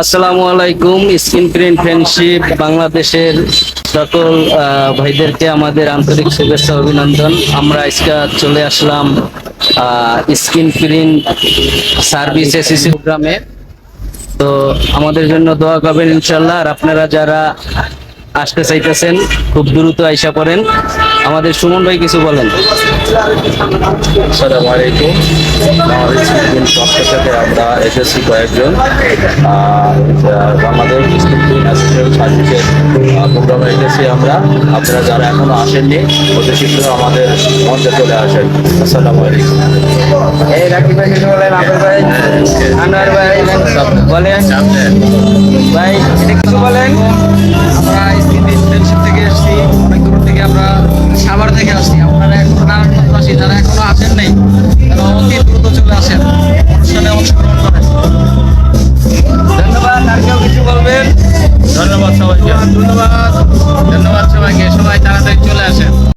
আসসালামু আলাইকুম। Screen print friendship বাংলাদেশের সকল ভাইদেরকে আমাদের আন্তরিক শুভেচ্ছা অভিনন্দন। আমরা আজকে চলে আসলাম স্ক্রিন প্রিন্ট সার্ভিস এসিসি প্রোগ্রামে। তো আমাদের জন্য দোয়া করবেন ইনশাল্লাহ। আর আপনারা যারা আসতে চাইতেছেন খুব দ্রুত আইসা পড়েন। আমাদের সুমন ভাই কিছু বলেন। আসসালামু আলাইকুম। বাংলাদেশ স্ক্রিন পক্ষ থেকে আমরা এসেছি কয়েকজন আমাদের স্ক্রিন অ্যাসিস্ট্যান্ট সার্ভিসের প্রোগ্রামে এসেছি আমরা। আপনারা যারা এখনো আসেননি অতি শীঘ্র আমাদের মঞ্চে চলে আসেন। আসসালামু আলাইকুম। এই রাকিব ভাই কিছু বলেন, আবেদ ভাই, আনোয়ার ভাই বলেন, ভাই এটা কিছু বলেন। আমরা স্ক্রিন ফ্রেন্ডশিপ থেকে এসেছি, অনেক দূর থেকে, আমরা সাভার থেকে আসছি। আপনারা এখনো নারায়ণগঞ্জ যারা এখনো আসেন নাই তারা অতি দ্রুত চলে আসেন, অনুষ্ঠানে অংশগ্রহণ করেন। ধন্যবাদ। আর কেউ কিছু বলবেন? ধন্যবাদ সবাইকে। ধন্যবাদ।